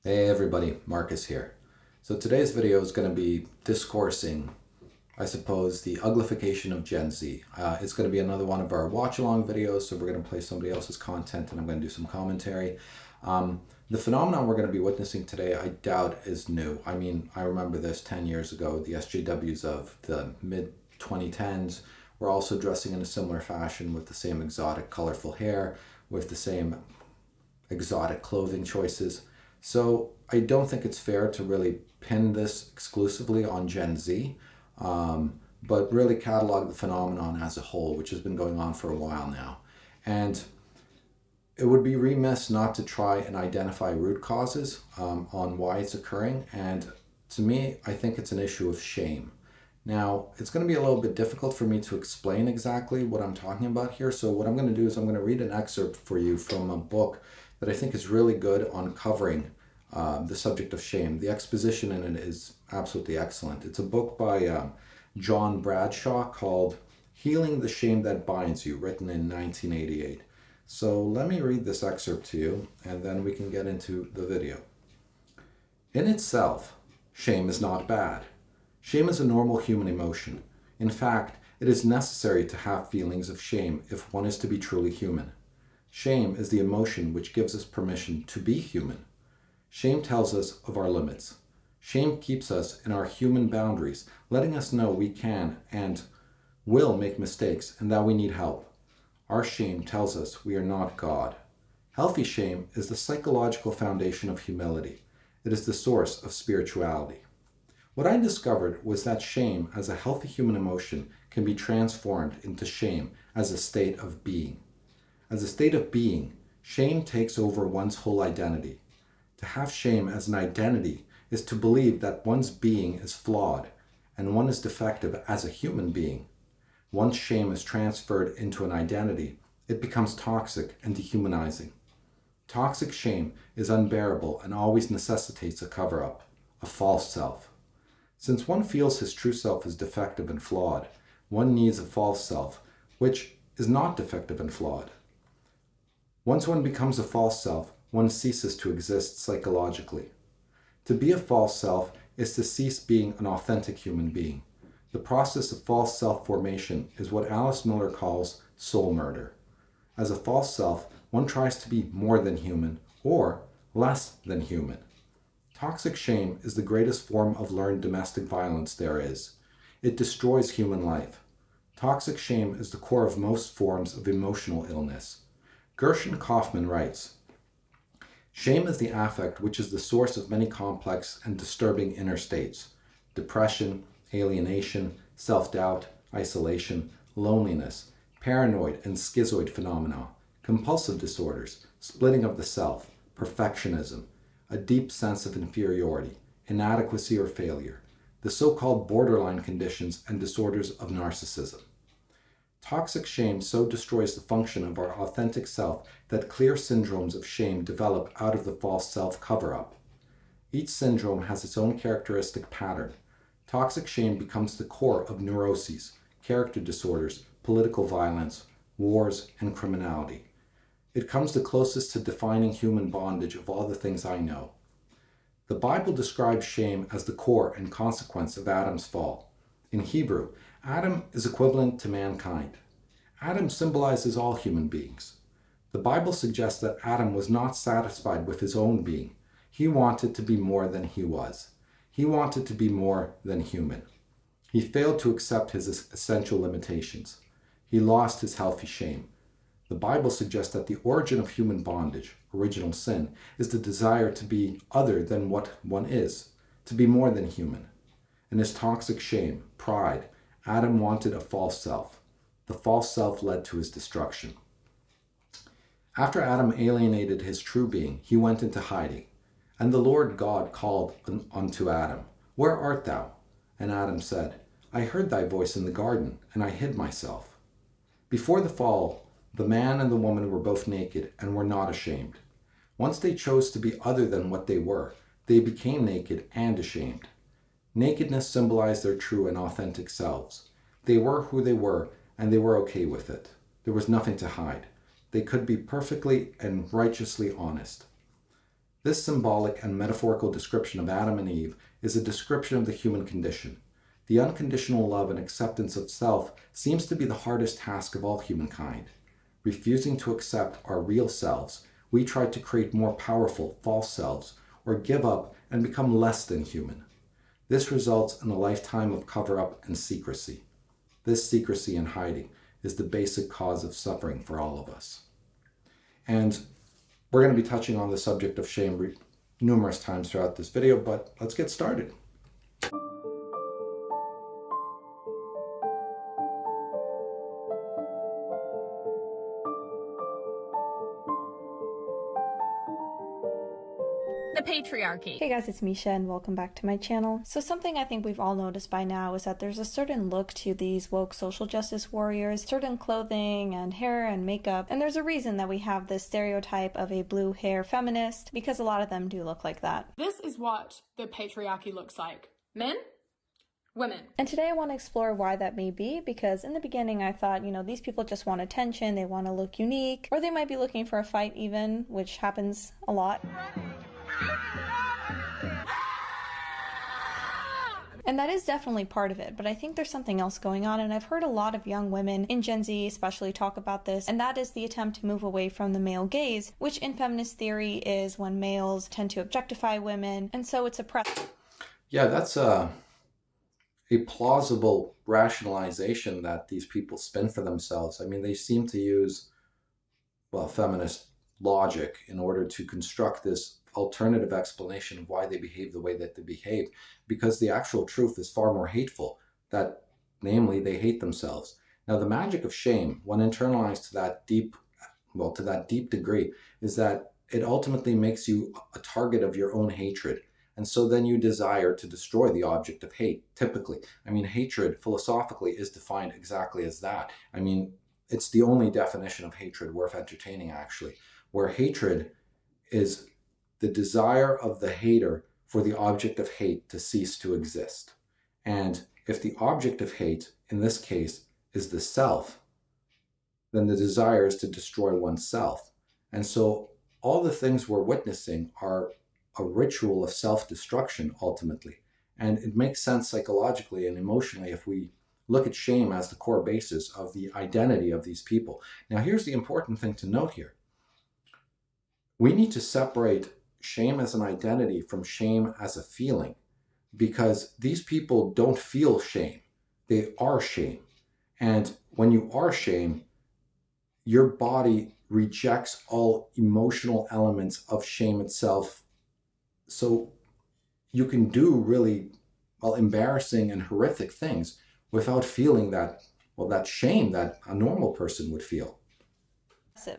Hey everybody, Marcus here. So today's video is going to be discoursing, I suppose, the uglification of Gen Z. It's going to be another one of our watch-along videos, so we're going to play somebody else's content and I'm going to do some commentary. The phenomenon we're going to be witnessing today, I doubt is new. I mean, I remember this 10 years ago. The SJWs of the mid-2010s were also dressing in a similar fashion with the same exotic, colorful hair, with the same exotic clothing choices. So I don't think it's fair to really pin this exclusively on Gen Z, but really catalog the phenomenon as a whole, which has been going on for a while now. And it would be remiss not to try and identify root causes on why it's occurring. And to me, I think it's an issue of shame. Now, it's going to be a little bit difficult for me to explain exactly what I'm talking about here. So what I'm going to do is I'm going to read an excerpt for you from a book that I think is really good on covering the subject of shame. The exposition in it is absolutely excellent. It's a book by John Bradshaw called Healing the Shame That Binds You, written in 1988. So let me read this excerpt to you, and then we can get into the video. In itself, shame is not bad. Shame is a normal human emotion. In fact, it is necessary to have feelings of shame if one is to be truly human. Shame is the emotion which gives us permission to be human. Shame tells us of our limits. Shame keeps us in our human boundaries, letting us know we can and will make mistakes and that we need help. Our shame tells us we are not God. Healthy shame is the psychological foundation of humility. It is the source of spirituality. What I discovered was that shame as a healthy human emotion can be transformed into shame as a state of being. As a state of being, shame takes over one's whole identity. To have shame as an identity is to believe that one's being is flawed and one is defective as a human being. Once shame is transferred into an identity, it becomes toxic and dehumanizing. Toxic shame is unbearable and always necessitates a cover-up, a false self. Since one feels his true self is defective and flawed, one needs a false self, which is not defective and flawed. Once one becomes a false self, one ceases to exist psychologically. To be a false self is to cease being an authentic human being. The process of false self-formation is what Alice Miller calls soul murder. As a false self, one tries to be more than human or less than human. Toxic shame is the greatest form of learned domestic violence there is. It destroys human life. Toxic shame is the core of most forms of emotional illness. Gershon Kaufman writes, "Shame is the affect which is the source of many complex and disturbing inner states: depression, alienation, self-doubt, isolation, loneliness, paranoid and schizoid phenomena, compulsive disorders, splitting of the self, perfectionism, a deep sense of inferiority, inadequacy or failure, the so-called borderline conditions and disorders of narcissism." Toxic shame so destroys the function of our authentic self that clear syndromes of shame develop out of the false self cover-up. Each syndrome has its own characteristic pattern. Toxic shame becomes the core of neuroses, character disorders, political violence, wars, and criminality. It comes the closest to defining human bondage of all the things I know. The Bible describes shame as the core and consequence of Adam's fall. In Hebrew, Adam is equivalent to mankind. Adam symbolizes all human beings. The Bible suggests that Adam was not satisfied with his own being. He wanted to be more than he was. He wanted to be more than human. He failed to accept his essential limitations. He lost his healthy shame. The Bible suggests that the origin of human bondage, original sin, is the desire to be other than what one is, to be more than human. In his toxic shame, pride, Adam wanted a false self. The false self led to his destruction. After Adam alienated his true being, he went into hiding. And the Lord God called unto Adam, "Where art thou?" And Adam said, "I heard thy voice in the garden, and I hid myself." Before the fall, the man and the woman were both naked and were not ashamed. Once they chose to be other than what they were, they became naked and ashamed. Nakedness symbolized their true and authentic selves. They were who they were, and they were okay with it. There was nothing to hide. They could be perfectly and righteously honest. This symbolic and metaphorical description of Adam and Eve is a description of the human condition. The unconditional love and acceptance of self seems to be the hardest task of all humankind. Refusing to accept our real selves, we try to create more powerful, false selves, or give up and become less than human. This results in a lifetime of cover-up and secrecy. This secrecy and hiding is the basic cause of suffering for all of us. And we're going to be touching on the subject of shame numerous times throughout this video, but let's get started. The patriarchy. Hey guys, it's Misha and welcome back to my channel. So something I think we've all noticed by now is that there's a certain look to these woke social justice warriors, certain clothing and hair and makeup, and there's a reason that we have this stereotype of a blue hair feminist, because a lot of them do look like that. This is what the patriarchy looks like. Men, women. And today I want to explore why that may be, because in the beginning I thought, these people just want attention, they want to look unique, or they might be looking for a fight even, which happens a lot. And that is definitely part of it, but I think there's something else going on, and I've heard a lot of young women in Gen Z especially talk about this, and that is the attempt to move away from the male gaze, which in feminist theory is when males tend to objectify women, and so it's oppressive. Yeah, that's a plausible rationalization that these people spin for themselves. I mean, they seem to use, well, feminist logic in order to construct this alternative explanation of why they behave the way that they behave, because the actual truth is far more hateful, that namely they hate themselves. Now, the magic of shame, when internalized to that deep degree, is that it ultimately makes you a target of your own hatred. And so then you desire to destroy the object of hate, typically. I mean, hatred philosophically is defined exactly as that. I mean, it's the only definition of hatred worth entertaining, actually, where hatred is the desire of the hater for the object of hate to cease to exist. And if the object of hate, in this case, is the self, then the desire is to destroy oneself. And so all the things we're witnessing are a ritual of self-destruction, ultimately. And it makes sense psychologically and emotionally if we look at shame as the core basis of the identity of these people. Now, here's the important thing to note here. We need to separate shame as an identity from shame as a feeling, because these people don't feel shame. They are shame. And when you are shame, your body rejects all emotional elements of shame itself. So you can do really, well, embarrassing and horrific things without feeling that, well, that shame that a normal person would feel.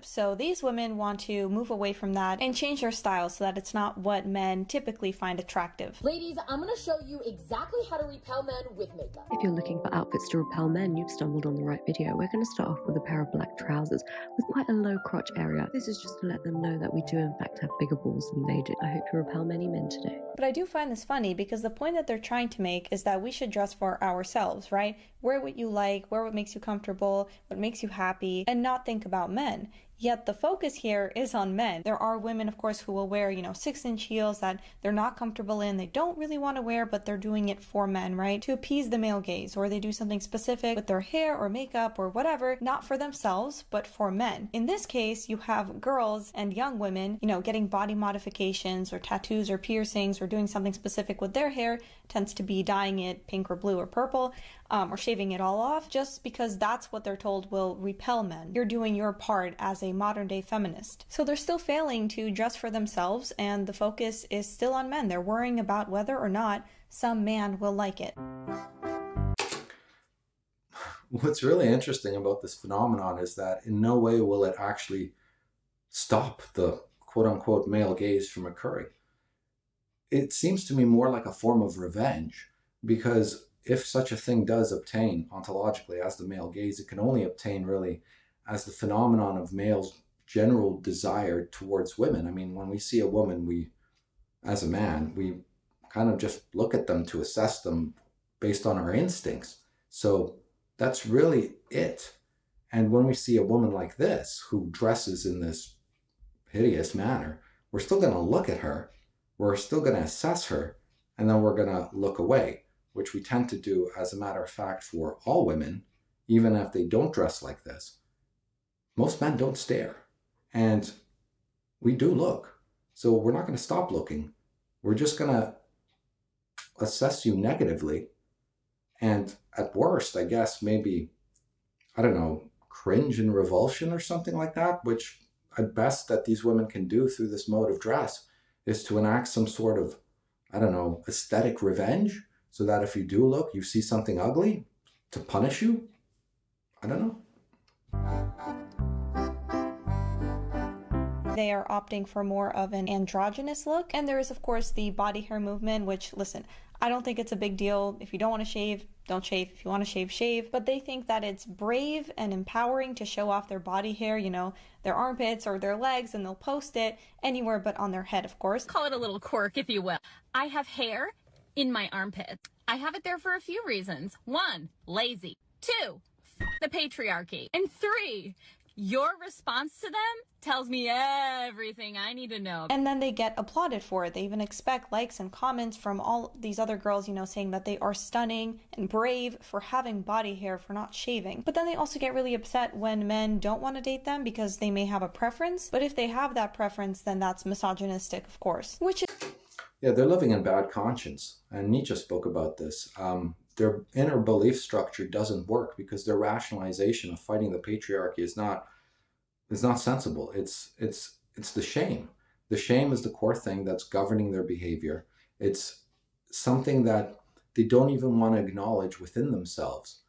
So these women want to move away from that and change their style so that it's not what men typically find attractive. Ladies, I'm going to show you exactly how to repel men with makeup. If you're looking for outfits to repel men, you've stumbled on the right video. We're going to start off with a pair of black trousers with quite a low crotch area. This is just to let them know that we do in fact have bigger balls than they do. I hope you repel many men today. But I do find this funny because the point that they're trying to make is that we should dress for ourselves, right? Wear what you like, wear what makes you comfortable, what makes you happy, and not think about men. Yet the focus here is on men. There are women, of course, who will wear, 6-inch heels that they're not comfortable in, they don't really want to wear, but they're doing it for men, right? To appease the male gaze, or they do something specific with their hair or makeup or whatever, not for themselves, but for men. In this case, you have girls and young women, getting body modifications or tattoos or piercings or doing something specific with their hair, tends to be dyeing it pink or blue or purple, or shaving it all off, just because that's what they're told will repel men. You're doing your part as a modern day feminist. So they're still failing to dress for themselves, and the focus is still on men. They're worrying about whether or not some man will like it. What's really interesting about this phenomenon is that in no way will it actually stop the quote-unquote male gaze from occurring. It seems to me more like a form of revenge, because if such a thing does obtain ontologically as the male gaze, it can only obtain really as the phenomenon of males' general desire towards women. I mean, when we see a woman, as a man, we kind of just look at them to assess them based on our instincts. So that's really it. And when we see a woman like this, who dresses in this hideous manner, we're still going to look at her, we're still going to assess her, and then we're going to look away, which we tend to do as a matter of fact for all women, even if they don't dress like this. Most men don't stare, and we do look. So we're not going to stop looking. We're just going to assess you negatively, and at worst, I guess, maybe, I don't know, cringe and revulsion or something like that, which at best that these women can do through this mode of dress is to enact some sort of, I don't know, aesthetic revenge, so that if you do look, you see something ugly to punish you. I don't know. They are opting for more of an androgynous look. And there is, of course, the body hair movement, which, listen, I don't think it's a big deal. If you don't want to shave, don't shave. If you want to shave, shave. But they think that it's brave and empowering to show off their body hair, you know, their armpits or their legs, and they'll post it anywhere but on their head, of course. Call it a little quirk, if you will. I have hair in my armpit. I have it there for a few reasons. 1, lazy. 2, the patriarchy. And 3, your response to them tells me everything I need to know. And then they get applauded for it. They even expect likes and comments from all these other girls, you know, saying that they are stunning and brave for having body hair, for not shaving. But then they also get really upset when men don't want to date them because they may have a preference. But if they have that preference, then that's misogynistic, of course. Which is... Yeah, they're living in bad conscience. And Nietzsche spoke about this. Their inner belief structure doesn't work because their rationalization of fighting the patriarchy is not sensible. It's the shame. The shame is the core thing that's governing their behavior. It's something that they don't even want to acknowledge within themselves,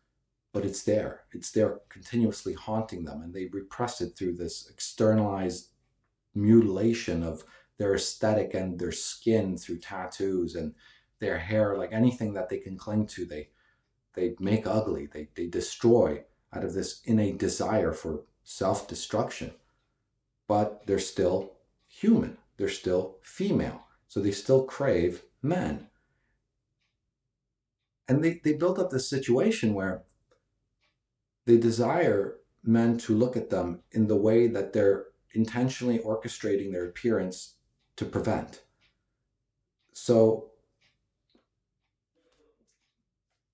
but it's there. It's there continuously haunting them, and they repress it through this externalized mutilation of their aesthetic and their skin through tattoos and their hair, like anything that they can cling to, they make ugly, they destroy out of this innate desire for self-destruction. But they're still human, they're still female, so they still crave men. And they build up this situation where they desire men to look at them in the way that they're intentionally orchestrating their appearance to prevent. So,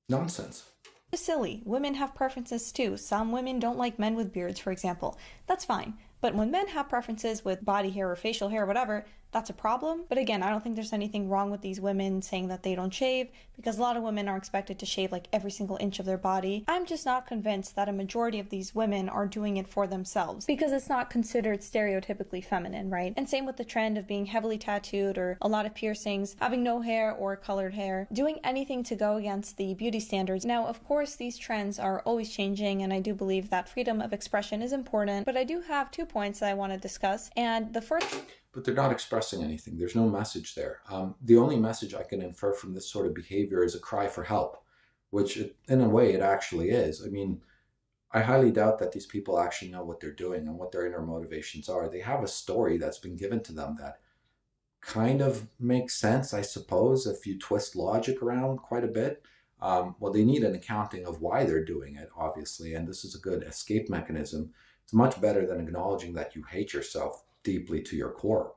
nonsense. silly. Women have preferences too. Some women don't like men with beards, for example. That's fine. But when men have preferences with body hair or facial hair or whatever, that's a problem. But again, I don't think there's anything wrong with these women saying that they don't shave, because a lot of women are expected to shave like every single inch of their body. I'm just not convinced that a majority of these women are doing it for themselves, because it's not considered stereotypically feminine, right? And same with the trend of being heavily tattooed or a lot of piercings, having no hair or colored hair, doing anything to go against the beauty standards. Now, of course, these trends are always changing, and I do believe that freedom of expression is important, but I do have 2 points that I want to discuss. And the first... But they're not expressing anything. There's no message there. The only message I can infer from this sort of behavior is a cry for help, which in a way it actually is. I mean, I highly doubt that these people actually know what they're doing and what their inner motivations are. They have a story that's been given to them that kind of makes sense, I suppose, if you twist logic around quite a bit. Well, they need an accounting of why they're doing it, obviously, and this is a good escape mechanism. It's much better than acknowledging that you hate yourself deeply to your core.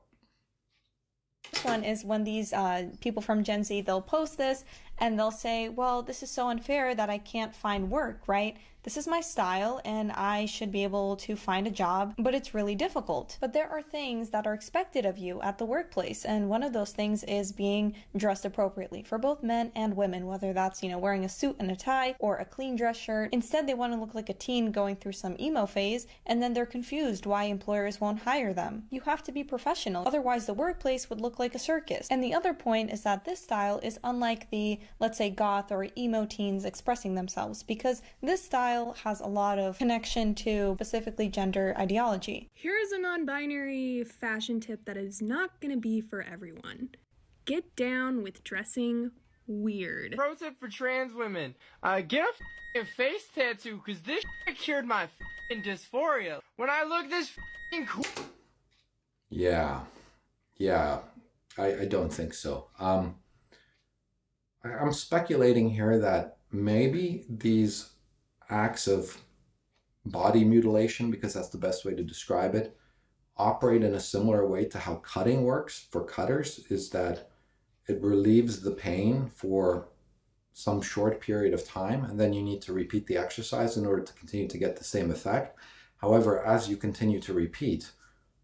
This one is when these people from Gen Z, they'll post this and they'll say, well, this is so unfair that I can't find work, right? This is my style and I should be able to find a job, but it's really difficult. But there are things that are expected of you at the workplace, and one of those things is being dressed appropriately for both men and women, whether that's, wearing a suit and a tie or a clean dress shirt. Instead, they want to look like a teen going through some emo phase, and then they're confused why employers won't hire them. You have to be professional, otherwise the workplace would look like a circus. And the other point is that this style is unlike the, let's say, goth or emo teens expressing themselves, because this style has a lot of connection to specifically gender ideology. Here is a non-binary fashion tip that is not going to be for everyone. Get down with dressing weird. Pro tip for trans women, get a f***ing face tattoo, cause this cured my f***ing dysphoria. When I look this f***ing cool. Yeah, I don't think so. I'm speculating here that maybe these acts of body mutilation, because that's the best way to describe it, operate in a similar way to how cutting works for cutters, is that it relieves the pain for some short period of time, and then you need to repeat the exercise in order to continue to get the same effect. However, as you continue to repeat,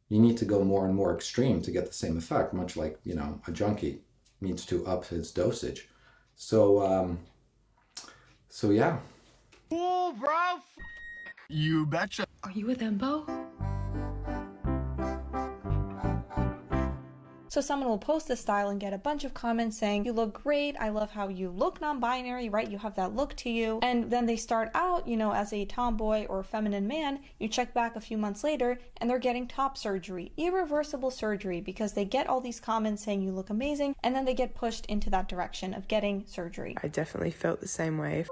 you need to go more and more extreme to get the same effect, much like, you know, a junkie needs to up his dosage. So yeah. Cool, bro. You betcha. Are you with Embo? So someone will post this style and get a bunch of comments saying, you look great, I love how you look non-binary, right? You have that look to you. And then they start out, you know, as a tomboy or feminine man. You check back a few months later and they're getting top surgery, irreversible surgery, because they get all these comments saying you look amazing, and then they get pushed into that direction of getting surgery. I definitely felt the same way.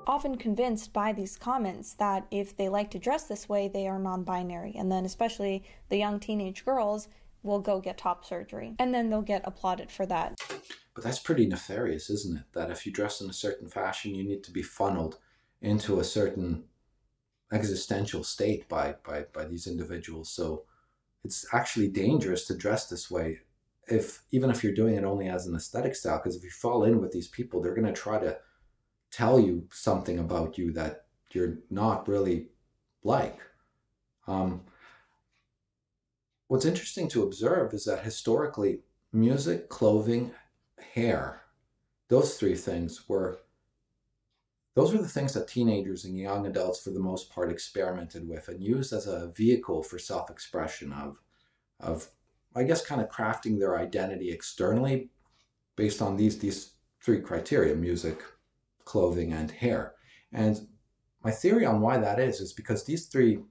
Often convinced by these comments that if they like to dress this way, they are non-binary. And then especially the young teenage girls will go get top surgery, and then they'll get applauded for that. But that's pretty nefarious, isn't it? That if you dress in a certain fashion, you need to be funneled into a certain existential state by these individuals. So it's actually dangerous to dress this way, even if you're doing it only as an aesthetic style, because if you fall in with these people, they're going to try to tell you something about you that you're not really like. What's interesting to observe is that historically, music, clothing, hair, those three things those were the things that teenagers and young adults for the most part experimented with and used as a vehicle for self-expression of I guess kind of crafting their identity externally based on these three criteria: music, clothing, and hair. And my theory on why that is because these three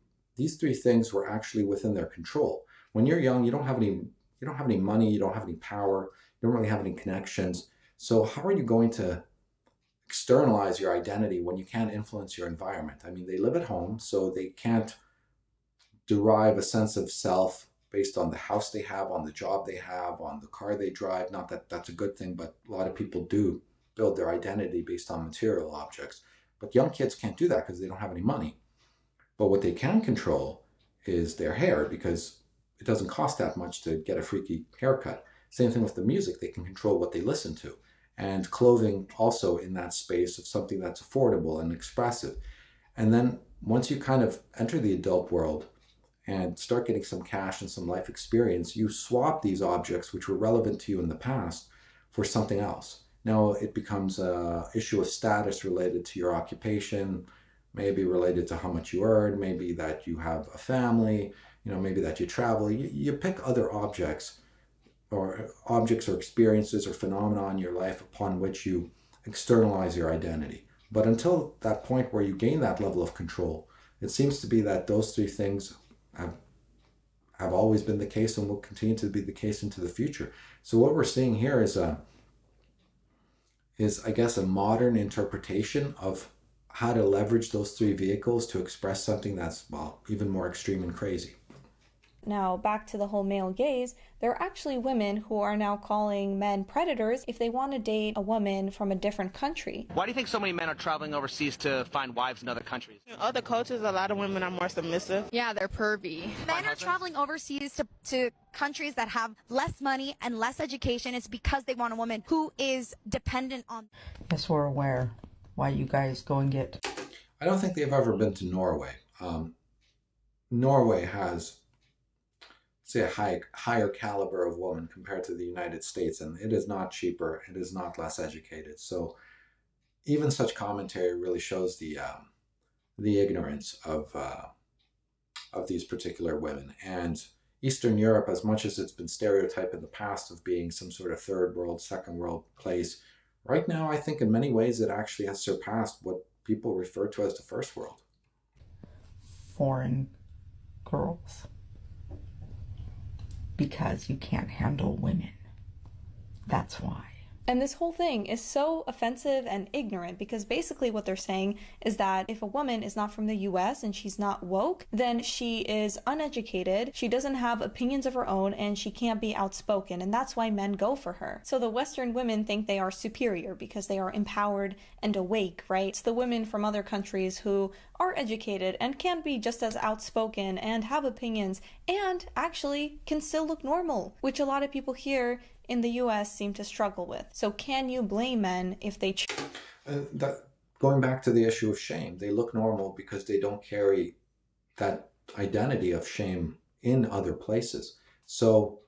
things were actually within their control. When you're young, you don't have any money, you don't have any power, you don't really have any connections. So how are you going to externalize your identity when you can't influence your environment? I mean, they live at home, so they can't derive a sense of self based on the house they have, on the job they have, on the car they drive. Not that that's a good thing, but a lot of people do build their identity based on material objects. But young kids can't do that because they don't have any money. But what they can control is their hair, because it doesn't cost that much to get a freaky haircut. Same thing with the music. They can control what they listen to. And clothing also in that space of something that's affordable and expressive. And then once you kind of enter the adult world and start getting some cash and some life experience, you swap these objects which were relevant to you in the past for something else. Now it becomes an issue of status related to your occupation, maybe related to how much you earn, maybe that you have a family, you know, maybe that you travel. You pick other objects or experiences or phenomena in your life upon which you externalize your identity. But until that point where you gain that level of control, it seems to be that those three things have always been the case and will continue to be the case into the future. So what we're seeing here is I guess a modern interpretation of how to leverage those three vehicles to express something that's, well, even more extreme and crazy. Now, back to the whole male gaze, there are actually women who are now calling men predators if they want to date a woman from a different country. Why do you think so many men are traveling overseas to find wives in other countries? In other cultures, a lot of women are more submissive. Yeah, they're pervy. Men are traveling overseas to countries that have less money and less education. It's because they want a woman who is dependent on... Yes, we're aware. Why you guys go and get... I don't think they've ever been to Norway. Norway has, say, a higher caliber of woman compared to the United States, and it is not cheaper, it is not less educated. So even such commentary really shows the ignorance of these particular women. And Eastern Europe, as much as it's been stereotyped in the past of being some sort of third world, second world place, right now I think in many ways it actually has surpassed what people refer to as the first world. Foreign girls. Because you can't handle women. That's why. And this whole thing is so offensive and ignorant, because basically what they're saying is that if a woman is not from the US and she's not woke, then she is uneducated, she doesn't have opinions of her own, and she can't be outspoken, and that's why men go for her. So the Western women think they are superior because they are empowered and awake, right? It's the women from other countries who are educated and can be just as outspoken and have opinions and actually can still look normal, which a lot of people here in the US seem to struggle with. So can you blame men if they going back to the issue of shame, they look normal because they don't carry that identity of shame in other places. So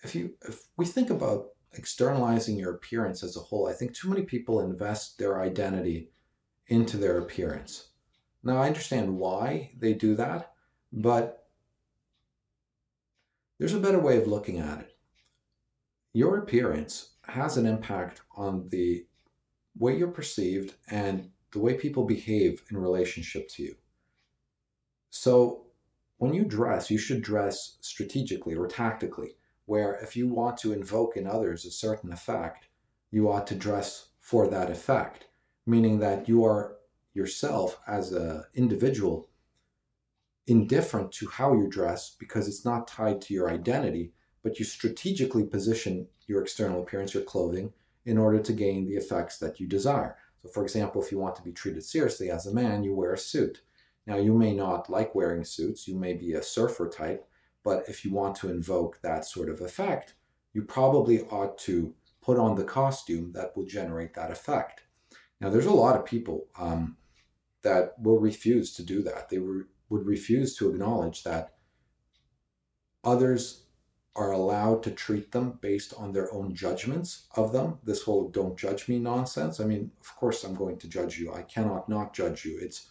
if we think about externalizing your appearance as a whole, I think too many people invest their identity into their appearance. Now, I understand why they do that, but there's a better way of looking at it. Your appearance has an impact on the way you're perceived and the way people behave in relationship to you. So when you dress, you should dress strategically or tactically, where if you want to invoke in others a certain effect, you ought to dress for that effect, meaning that you are yourself as an individual indifferent to how you dress because it's not tied to your identity, but you strategically position your external appearance, your clothing, in order to gain the effects that you desire. So for example, if you want to be treated seriously as a man, you wear a suit. Now, you may not like wearing suits, you may be a surfer type, but if you want to invoke that sort of effect, you probably ought to put on the costume that will generate that effect. Now, there's a lot of people that will refuse to do that. They would refuse to acknowledge that others are allowed to treat them based on their own judgments of them. This whole don't judge me nonsense. I mean, of course I'm going to judge you. I cannot not judge you. It's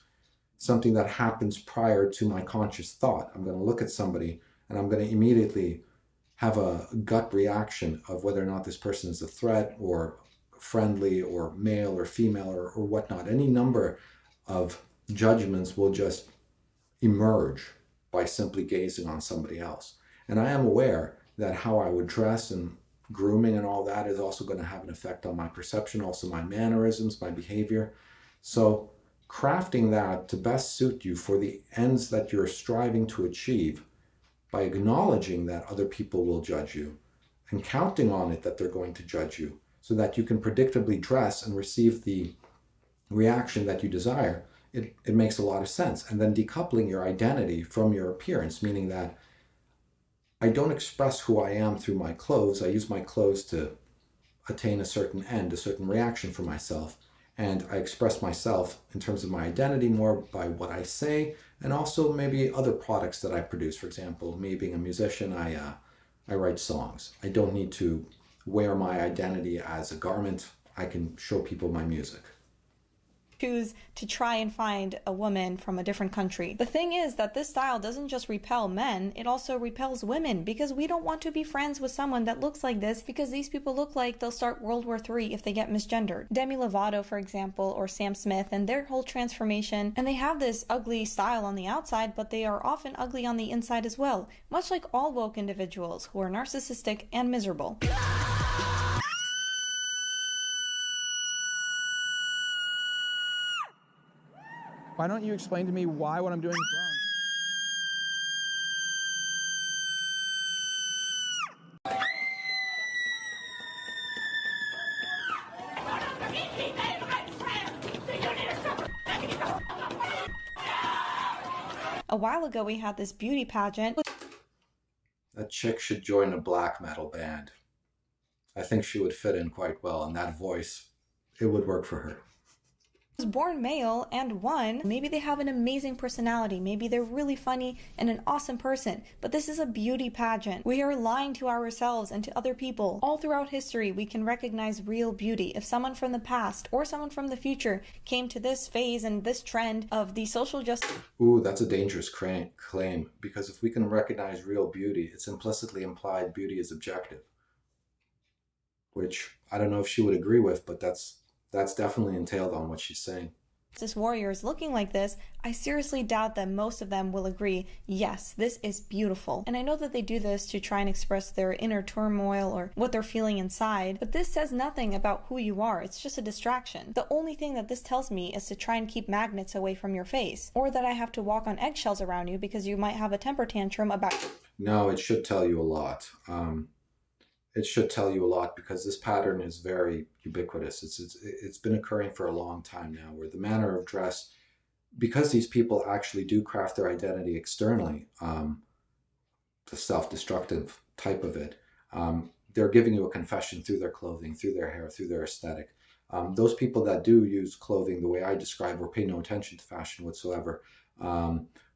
something that happens prior to my conscious thought. I'm going to look at somebody and I'm going to immediately have a gut reaction of whether or not this person is a threat or friendly or male or female or whatnot. Any number of judgments will just emerge by simply gazing on somebody else. And I am aware that how I would dress and grooming and all that is also going to have an effect on my perception, also my mannerisms, my behavior. So crafting that to best suit you for the ends that you're striving to achieve by acknowledging that other people will judge you and counting on it that they're going to judge you so that you can predictably dress and receive the reaction that you desire, it makes a lot of sense. And then decoupling your identity from your appearance, meaning that I don't express who I am through my clothes. I use my clothes to attain a certain end, a certain reaction for myself. And I express myself in terms of my identity more by what I say and also maybe other products that I produce. For example, me being a musician, I write songs. I don't need to wear my identity as a garment. I can show people my music. Choose to try and find a woman from a different country. The thing is that this style doesn't just repel men, it also repels women because we don't want to be friends with someone that looks like this because these people look like they'll start World War III if they get misgendered. Demi Lovato, for example, or Sam Smith and their whole transformation, and they have this ugly style on the outside, but they are often ugly on the inside as well, much like all woke individuals who are narcissistic and miserable. Why don't you explain to me why what I'm doing is wrong? A while ago we had this beauty pageant. That chick should join a black metal band. I think she would fit in quite well, and that voice, it would work for her. Was born male and won. Maybe they have an amazing personality, maybe they're really funny and an awesome person, but this is a beauty pageant. We are lying to ourselves and to other people. All throughout history we can recognize real beauty. If someone from the past or someone from the future came to this phase and this trend of the social justice... Ooh, that's a dangerous claim, because if we can recognize real beauty, it's implicitly implied beauty is objective, which I don't know if she would agree with, but that's definitely entailed on what she's saying. Warriors looking like this, I seriously doubt that most of them will agree, yes, this is beautiful. And I know that they do this to try and express their inner turmoil or what they're feeling inside, but this says nothing about who you are. It's just a distraction. The only thing that this tells me is to try and keep magnets away from your face, or that I have to walk on eggshells around you because you might have a temper tantrum about... No, it should tell you a lot. it should tell you a lot, because this pattern is very ubiquitous. It's been occurring for a long time now, where the manner of dress, because these people actually do craft their identity externally, the self-destructive type of it, they're giving you a confession through their clothing, through their hair, through their aesthetic. Those people that do use clothing the way I describe, or pay no attention to fashion whatsoever,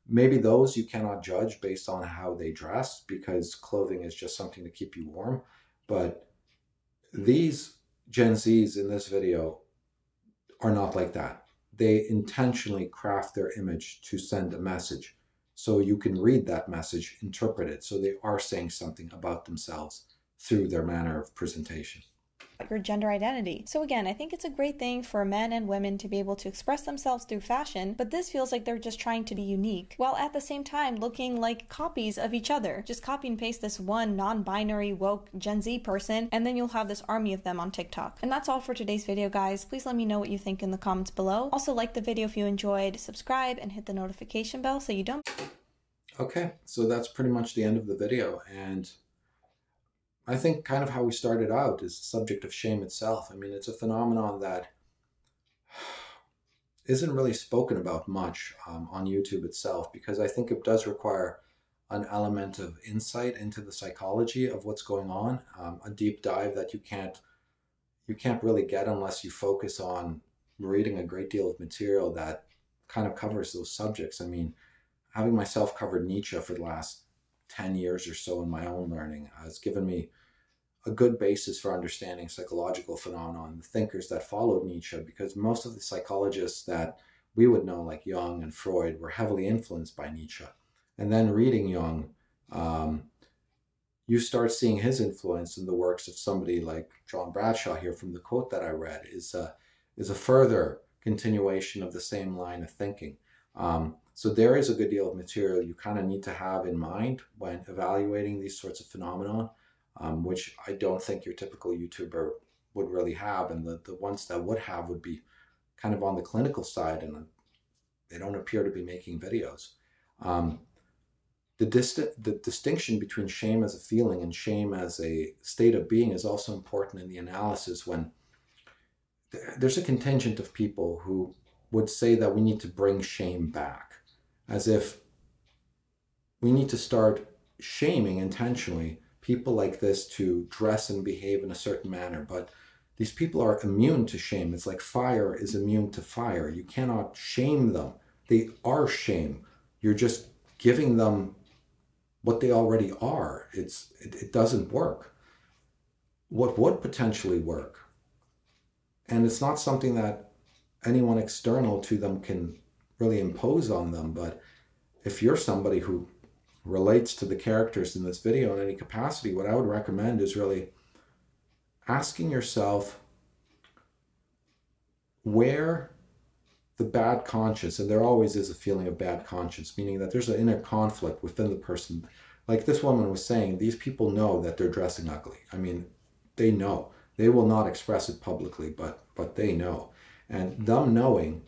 maybe those you cannot judge based on how they dress, because clothing is just something to keep you warm. But these Gen Zs in this video are not like that. They intentionally craft their image to send a message. So you can read that message, interpret it. So they are saying something about themselves through their manner of presentation. Your gender identity. So again, I think it's a great thing for men and women to be able to express themselves through fashion, but this feels like they're just trying to be unique, while at the same time looking like copies of each other. Just copy and paste this one non-binary woke Gen Z person, and then you'll have this army of them on TikTok. And that's all for today's video, guys. Please let me know what you think in the comments below. Also, like the video if you enjoyed, subscribe, and hit the notification bell so you don't... Okay, so that's pretty much the end of the video, and I think kind of how we started out is the subject of shame itself. I mean, it's a phenomenon that isn't really spoken about much on YouTube itself, because I think it does require an element of insight into the psychology of what's going on, a deep dive that you can't really get unless you focus on reading a great deal of material that kind of covers those subjects. I mean, having myself covered Nietzsche for the last 10 years or so in my own learning has given me a good basis for understanding psychological phenomena and the thinkers that followed Nietzsche, because most of the psychologists that we would know, like Jung and Freud, were heavily influenced by Nietzsche. And then reading Jung, you start seeing his influence in the works of somebody like John Bradshaw here from the quote that I read, is a further continuation of the same line of thinking. So there is a good deal of material you kind of need to have in mind when evaluating these sorts of phenomena, which I don't think your typical YouTuber would really have. And the ones that would have would be kind of on the clinical side, and they don't appear to be making videos. The distinction between shame as a feeling and shame as a state of being is also important in the analysis, when there's a contingent of people who would say that we need to bring shame back, as if we need to start shaming intentionally people like this to dress and behave in a certain manner. But these people are immune to shame. It's like fire is immune to fire. You cannot shame them. They are shame. You're just giving them what they already are. It doesn't work. What would potentially work, and it's not something that anyone external to them can really impose on them, but if you're somebody who relates to the characters in this video in any capacity, what I would recommend is really asking yourself where the bad conscience, and there always is a feeling of bad conscience, meaning that there's an inner conflict within the person. Like this woman was saying, these people know that they're dressing ugly. I mean, they know. They will not express it publicly, but they know. And them knowing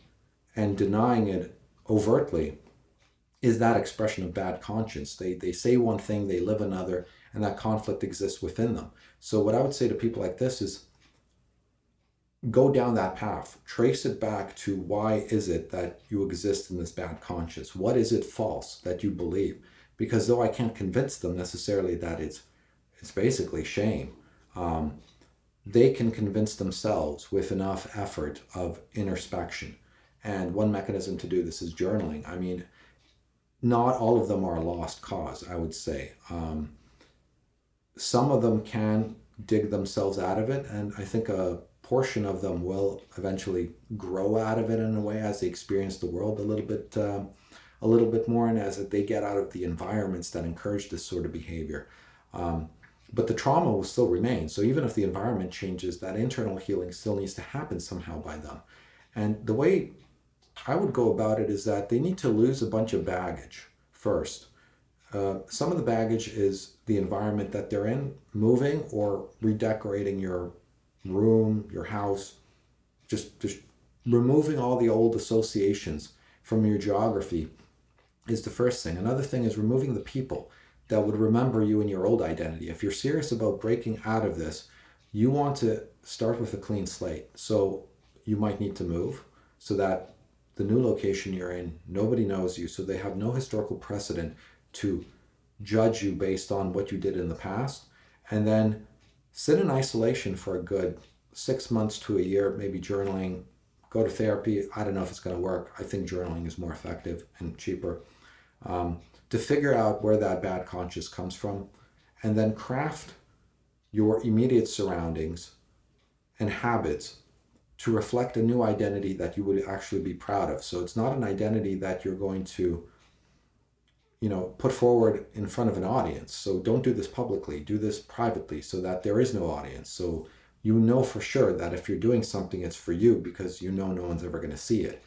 and denying it overtly is that expression of bad conscience. They say one thing, they live another, and that conflict exists within them. So what I would say to people like this is, go down that path. Trace it back to why is it that you exist in this bad conscience? What is it false that you believe? Because though I can't convince them necessarily that it's basically shame, they can convince themselves with enough effort of introspection. And one mechanism to do this is journaling. I mean, not all of them are a lost cause, I would say. Some of them can dig themselves out of it, and I think a portion of them will eventually grow out of it in a way as they experience the world a little bit more, and as they get out of the environments that encourage this sort of behavior. But the trauma will still remain. So even if the environment changes, that internal healing still needs to happen somehow by them. And the way I would go about it is that they need to lose a bunch of baggage first. Some of the baggage is the environment that they're in, moving or redecorating your room, your house, just removing all the old associations from your geography is the first thing. Another thing is removing the people. that would remember you in your old identity. If you're serious about breaking out of this, you want to start with a clean slate. So you might need to move so that the new location you're in, nobody knows you, so they have no historical precedent to judge you based on what you did in the past. And then sit in isolation for a good 6 months to a year, maybe journaling, go to therapy. I don't know if it's going to work. I think journaling is more effective and cheaper. To figure out where that bad conscience comes from, and then craft your immediate surroundings and habits to reflect a new identity that you would actually be proud of. So it's not an identity that you're going to, put forward in front of an audience. So don't do this publicly, do this privately so that there is no audience. So you know for sure that if you're doing something, it's for you because you know no one's ever going to see it.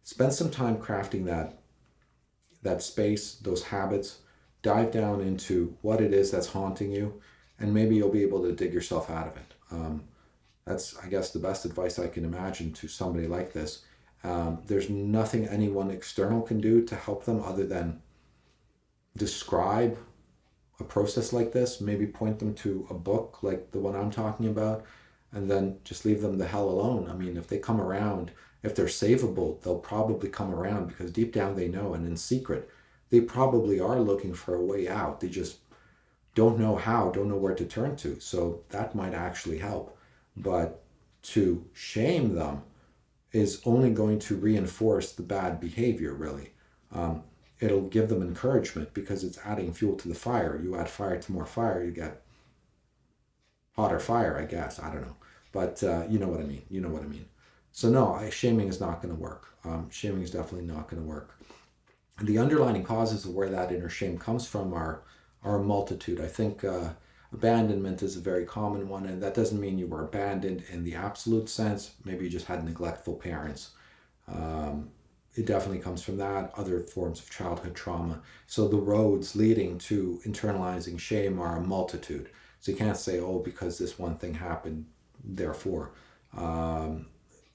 Spend some time crafting that space, those habits, dive down into what it is that's haunting you, and maybe you'll be able to dig yourself out of it. That's, I guess, the best advice I can imagine to somebody like this. There's nothing anyone external can do to help them other than describe a process like this, maybe point them to a book like the one I'm talking about, and then just leave them the hell alone. I mean, if they come around, if they're savable, they'll probably come around because deep down they know, and in secret, they probably are looking for a way out. They just don't know how, don't know where to turn to. So that might actually help. But to shame them is only going to reinforce the bad behavior, really. It'll give them encouragement because it's adding fuel to the fire. You add fire to more fire, you get hotter fire, I guess. I don't know. But you know what I mean. You know what I mean. So no, shaming is not going to work. Shaming is definitely not going to work. And the underlying causes of where that inner shame comes from are a multitude. I think abandonment is a very common one, and that doesn't mean you were abandoned in the absolute sense. Maybe you just had neglectful parents. It definitely comes from that, other forms of childhood trauma. So the roads leading to internalizing shame are a multitude. So you can't say, oh, because this one thing happened, therefore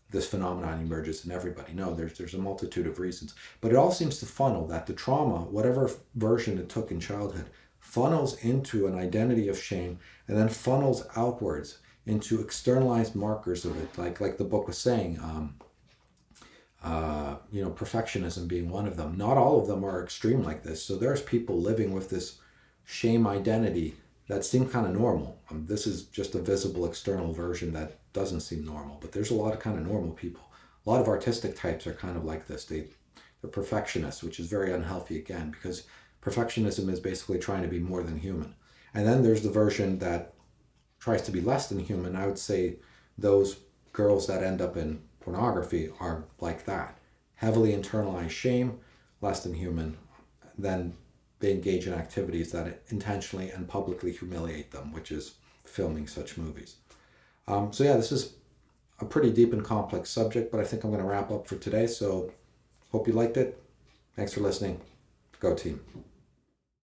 this phenomenon emerges in everybody. No, there's a multitude of reasons. But it all seems to funnel that the trauma, whatever version it took in childhood, funnels into an identity of shame and then funnels outwards into externalized markers of it, like the book was saying, perfectionism being one of them. Not all of them are extreme like this. So there's people living with this shame identity that seem kind of normal. This is just a visible external version that doesn't seem normal, but there's a lot of kind of normal people. A lot of artistic types are kind of like this. They're perfectionists, which is very unhealthy again, because perfectionism is basically trying to be more than human. And then there's the version that tries to be less than human. I would say those girls that end up in pornography are like that. Heavily internalized shame, less than human. Then they engage in activities that intentionally and publicly humiliate them, which is filming such movies. So yeah, this is a pretty deep and complex subject, but I think I'm going to wrap up for today. So hope you liked it. Thanks for listening. Go team.